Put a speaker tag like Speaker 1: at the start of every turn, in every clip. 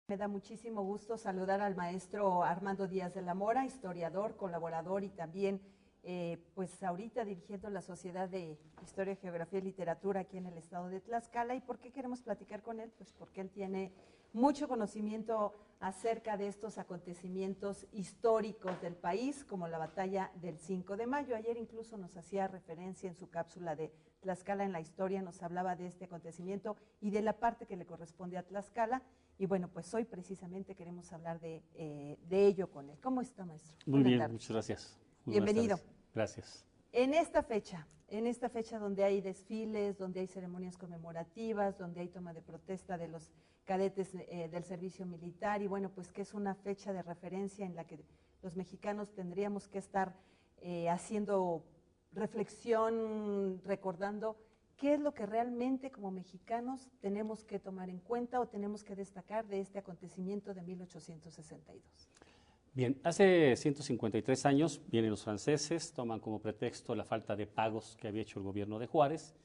Speaker 1: Me da muchísimo gusto saludar al maestro Armando Díaz de la Mora, historiador, colaborador y también, pues ahorita dirigiendo la Sociedad de Historia, Geografía y Literatura aquí en el estado de Tlaxcala. ¿Y por qué queremos platicar con él? Pues porque él tiene mucho conocimiento acerca de estos acontecimientos históricos del país, como la batalla del 5 de mayo. Ayer incluso nos hacía referencia en su cápsula de Tlaxcala en la historia, nos hablaba de este acontecimiento y de la parte que le corresponde a Tlaxcala. Y bueno, pues hoy precisamente queremos hablar de ello con él. ¿Cómo está, maestro?
Speaker 2: Muy
Speaker 1: Buenas
Speaker 2: bien,
Speaker 1: tardes.
Speaker 2: muchas gracias. Muy
Speaker 1: Bienvenido.
Speaker 2: Gracias.
Speaker 1: En esta fecha donde hay desfiles, donde hay ceremonias conmemorativas, donde hay toma de protesta de los cadetes del servicio militar, y bueno, pues que es una fecha de referencia en la que los mexicanos tendríamos que estar haciendo reflexión, recordando qué es lo que realmente como mexicanos tenemos que tomar en cuenta o tenemos que destacar de este acontecimiento de 1862.
Speaker 2: Bien, hace 153 años vienen los franceses, toman como pretexto la falta de pagos que había hecho el gobierno de Juárez,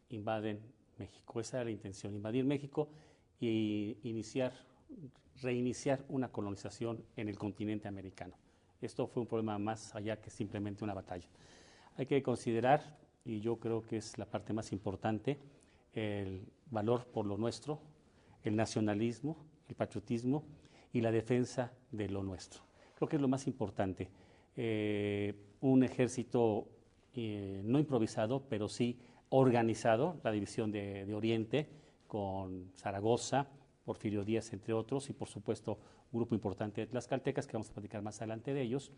Speaker 2: invaden México. Esa era la intención, invadir México y reiniciar una colonización en el continente americano. Esto fue un problema más allá que simplemente una batalla. Hay que considerar, y yo creo que es la parte más importante, el valor por lo nuestro, el nacionalismo, el patriotismo y la defensa de lo nuestro. Creo que es lo más importante. Un ejército no improvisado, pero sí organizado, la división de Oriente, con Zaragoza, Porfirio Díaz, entre otros, y por supuesto un grupo importante de tlaxcaltecas, que vamos a platicar más adelante de ellos,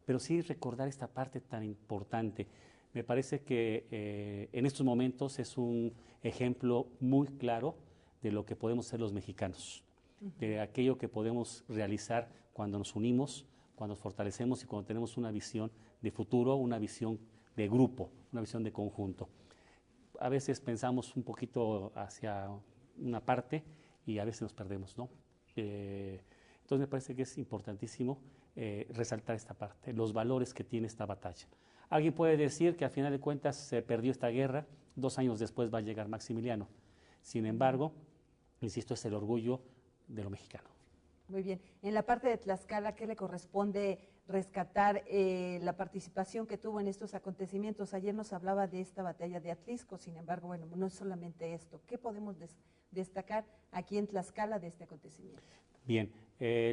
Speaker 2: pero sí recordar esta parte tan importante. Me parece que en estos momentos es un ejemplo muy claro de lo que podemos ser los mexicanos, de aquello que podemos realizar cuando nos unimos, cuando nos fortalecemos y cuando tenemos una visión de futuro, una visión de grupo, una visión de conjunto. A veces pensamos un poquito hacia una parte y a veces nos perdemos, ¿no? Entonces me parece que es importantísimo resaltar esta parte, los valores que tiene esta batalla. Alguien puede decir que a final de cuentas se perdió esta guerra, 2 años después va a llegar Maximiliano. Sin embargo, insisto, es el orgullo de lo mexicano.
Speaker 1: Muy bien. En la parte de Tlaxcala, ¿qué le corresponde rescatar la participación que tuvo en estos acontecimientos? Ayer nos hablaba de esta batalla de Atlisco, sin embargo, bueno, no es solamente esto. ¿Qué podemos destacar aquí en Tlaxcala de este acontecimiento?
Speaker 2: Bien,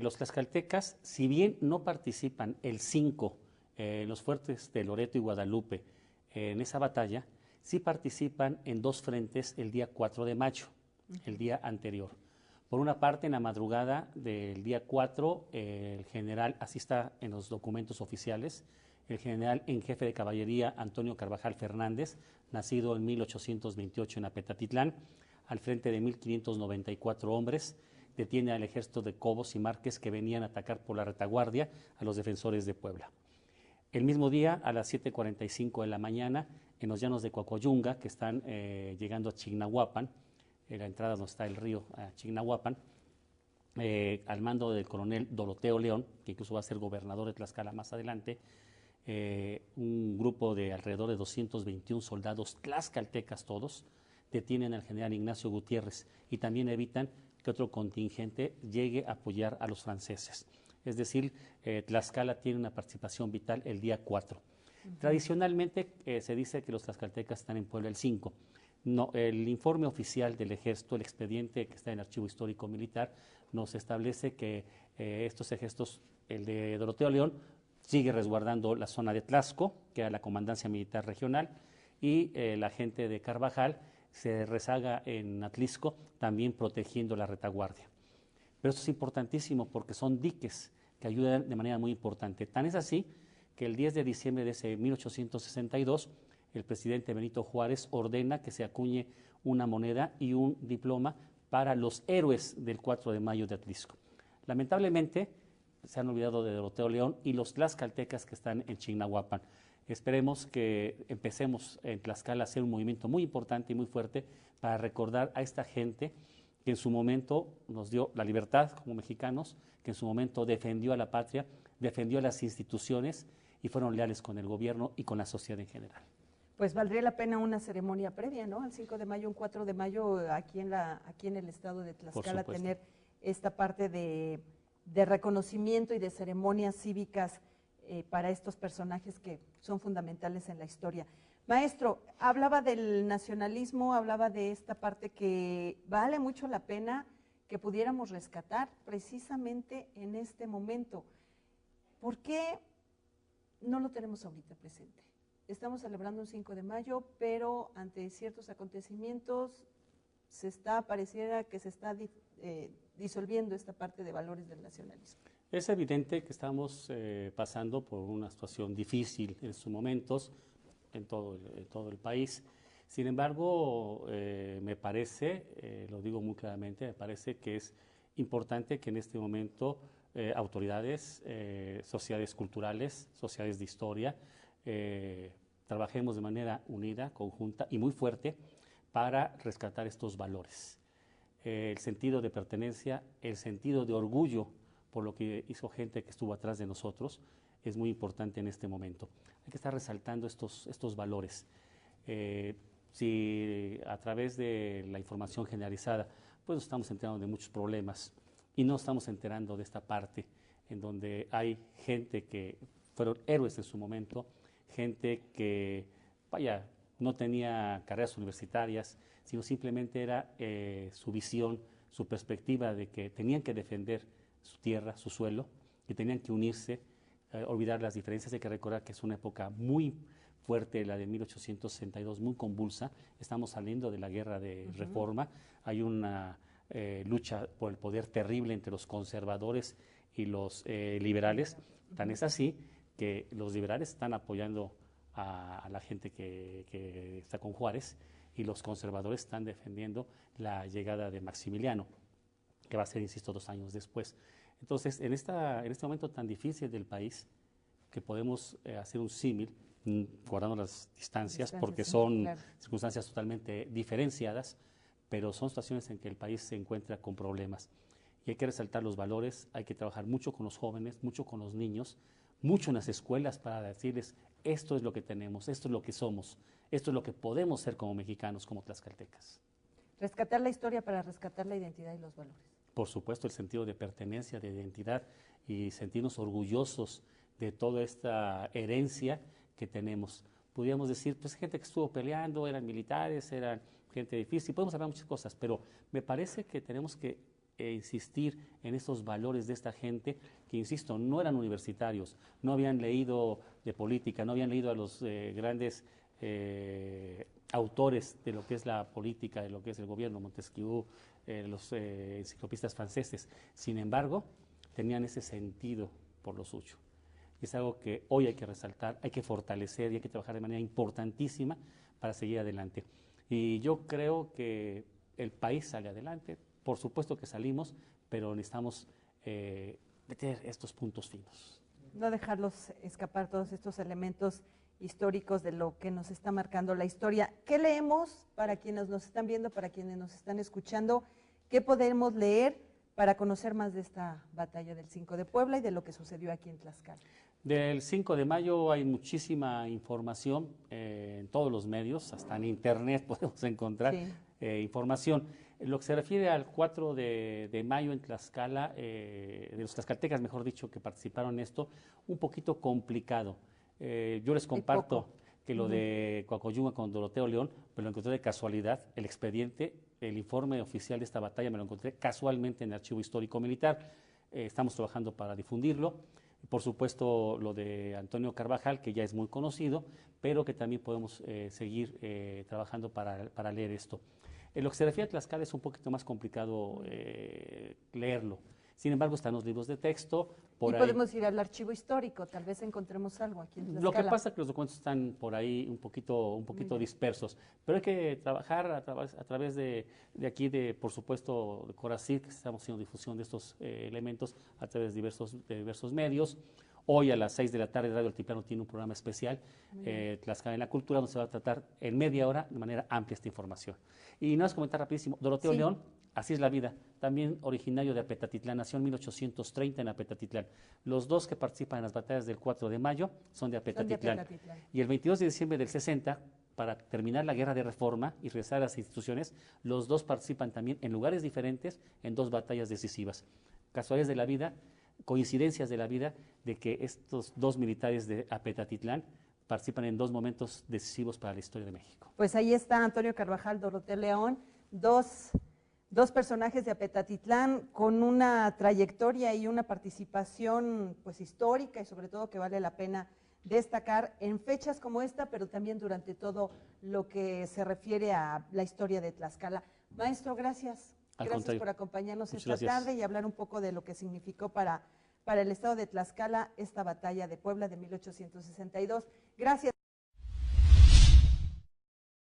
Speaker 2: los tlaxcaltecas, si bien no participan el 5, los fuertes de Loreto y Guadalupe, en esa batalla, sí participan en 2 frentes el día 4 de mayo, el día anterior. Por una parte, en la madrugada del día 4, el general, así está en los documentos oficiales, el general en jefe de caballería Antonio Carvajal Fernández, nacido en 1828 en Apetatitlán, al frente de 1,594 hombres, detiene al ejército de Cobos y Márquez que venían a atacar por la retaguardia a los defensores de Puebla. El mismo día, a las 7:45 de la mañana, en los llanos de Coacoyunga, que están llegando a Chignahuapan, en la entrada donde está el río Chignahuapan, al mando del coronel Doroteo León, que incluso va a ser gobernador de Tlaxcala más adelante, un grupo de alrededor de 221 soldados tlaxcaltecas todos, detienen al general Ignacio Gutiérrez y también evitan que otro contingente llegue a apoyar a los franceses. Es decir, Tlaxcala tiene una participación vital el día 4. Tradicionalmente se dice que los tlaxcaltecas están en Puebla el 5. No, el informe oficial del ejército, el expediente que está en el Archivo Histórico Militar, nos establece que estos ejércitos, el de Doroteo León, sigue resguardando la zona de Tlaxco, que era la Comandancia Militar Regional, y la gente de Carvajal se rezaga en Atlisco, también protegiendo la retaguardia. Pero esto es importantísimo porque son diques que ayudan de manera muy importante. Tan es así que el 10 de diciembre de ese 1862, el presidente Benito Juárez ordena que se acuñe una moneda y un diploma para los héroes del 4 de mayo de Atlisco. Lamentablemente, se han olvidado de Doroteo León y los tlaxcaltecas que están en Chignahuapan. Esperemos que empecemos en Tlaxcala a hacer un movimiento muy importante y muy fuerte para recordar a esta gente que en su momento nos dio la libertad como mexicanos, que en su momento defendió a la patria, defendió a las instituciones y fueron leales con el gobierno y con la sociedad en general.
Speaker 1: Pues valdría la pena una ceremonia previa, ¿no? Al 5 de mayo, un 4 de mayo, aquí en el estado de Tlaxcala, tener esta parte de reconocimiento y de ceremonias cívicas para estos personajes que son fundamentales en la historia. Maestro, hablaba del nacionalismo, hablaba de esta parte que vale mucho la pena que pudiéramos rescatar precisamente en este momento. ¿Por qué no lo tenemos ahorita presente? Estamos celebrando un 5 de mayo, pero ante ciertos acontecimientos pareciera que se está disolviendo esta parte de valores del nacionalismo.
Speaker 2: Es evidente que estamos pasando por una situación difícil en estos momentos en todo el país. Sin embargo, me parece, lo digo muy claramente, me parece que es importante que en este momento autoridades, sociedades culturales, sociedades de historia, trabajemos de manera unida, conjunta y muy fuerte para rescatar estos valores. El sentido de pertenencia, el sentido de orgullo por lo que hizo gente que estuvo atrás de nosotros, es muy importante en este momento. Hay que estar resaltando estos valores. Si a través de la información generalizada, pues nos estamos enterando de muchos problemas y no estamos enterando de esta parte en donde hay gente que fueron héroes en su momento, gente que, vaya, no tenía carreras universitarias, sino simplemente era su visión, su perspectiva de que tenían que defender su tierra, su suelo, que tenían que unirse, olvidar las diferencias. Hay que recordar que es una época muy fuerte, la de 1862, muy convulsa. Estamos saliendo de la guerra de Reforma, hay una lucha por el poder terrible entre los conservadores y los liberales. Tan es así que los liberales están apoyando a la gente que está con Juárez y los conservadores están defendiendo la llegada de Maximiliano, que va a ser, insisto, 2 años después. Entonces, en este momento tan difícil del país, que podemos hacer un símil, guardando las distancias, porque son circunstancias totalmente diferenciadas, pero son situaciones en que el país se encuentra con problemas. Y hay que resaltar los valores, hay que trabajar mucho con los jóvenes, mucho con los niños, mucho en las escuelas para decirles, esto es lo que tenemos, esto es lo que somos, esto es lo que podemos ser como mexicanos, como tlaxcaltecas.
Speaker 1: Rescatar la historia para rescatar la identidad y los valores.
Speaker 2: Por supuesto, el sentido de pertenencia, de identidad y sentirnos orgullosos de toda esta herencia que tenemos. Podríamos decir, pues gente que estuvo peleando, eran militares, eran gente difícil, podemos hablar muchas cosas, pero me parece que tenemos que insistir en estos valores de esta gente que, insisto, no eran universitarios, no habían leído de política, no habían leído a los grandes autores de lo que es la política, de lo que es el gobierno, Montesquieu, los enciclopedistas franceses. Sin embargo, tenían ese sentido por lo suyo. Y es algo que hoy hay que resaltar, hay que fortalecer y hay que trabajar de manera importantísima para seguir adelante. Y yo creo que el país sale adelante, por supuesto que salimos, pero necesitamos meter estos puntos finos.
Speaker 1: No dejarlos escapar todos estos elementos históricos de lo que nos está marcando la historia. ¿Qué leemos para quienes nos están viendo, para quienes nos están escuchando? ¿Qué podemos leer para conocer más de esta batalla del 5 de Puebla y de lo que sucedió aquí en Tlaxcala?
Speaker 2: Del 5 de mayo hay muchísima información en todos los medios, hasta en internet podemos encontrar información. En lo que se refiere al 4 de mayo en Tlaxcala, de los tlaxcaltecas, mejor dicho, que participaron en esto, un poquito complicado. Yo les comparto que lo de Coacoyunga con Doroteo León, me lo encontré de casualidad, el expediente, el informe oficial de esta batalla me lo encontré casualmente en el Archivo Histórico Militar. Estamos trabajando para difundirlo. Por supuesto, lo de Antonio Carvajal, que ya es muy conocido, pero que también podemos seguir trabajando para leer esto. En lo que se refiere a Tlaxcala es un poquito más complicado leerlo. Sin embargo, están los libros de texto.
Speaker 1: Y podemos ir al archivo histórico, tal vez encontremos algo aquí en Tlaxcala.
Speaker 2: Lo que pasa es que los documentos están por ahí un poquito dispersos, pero hay que trabajar a través de aquí, por supuesto, de Coracid, que estamos haciendo difusión de estos elementos a través de diversos medios. Hoy a las 6 de la tarde Radio Altiplano tiene un programa especial, Tlaxcala en la Cultura, donde se va a tratar en media hora de manera amplia esta información. Y no es comentar rapidísimo, Doroteo León, así es la vida, también originario de Apetatitlán, nació en 1830 en Apetatitlán. Los dos que participan en las batallas del 4 de mayo son de Apetatitlán. Y el 22 de diciembre del 60, para terminar la guerra de reforma y regresar a las instituciones, los dos participan también en lugares diferentes en dos batallas decisivas. Casualidades de la vida, coincidencias de la vida, de que estos dos militares de Apetatitlán participan en dos momentos decisivos para la historia de México.
Speaker 1: Pues ahí está Antonio Carvajal, Dorotea León, dos personajes de Apetatitlán con una trayectoria y una participación pues histórica y sobre todo que vale la pena destacar en fechas como esta, pero también durante todo lo que se refiere a la historia de Tlaxcala. Maestro, gracias. Gracias por acompañarnos esta tarde y hablar un poco de lo que significó para el estado de Tlaxcala esta batalla de Puebla de 1862. Gracias.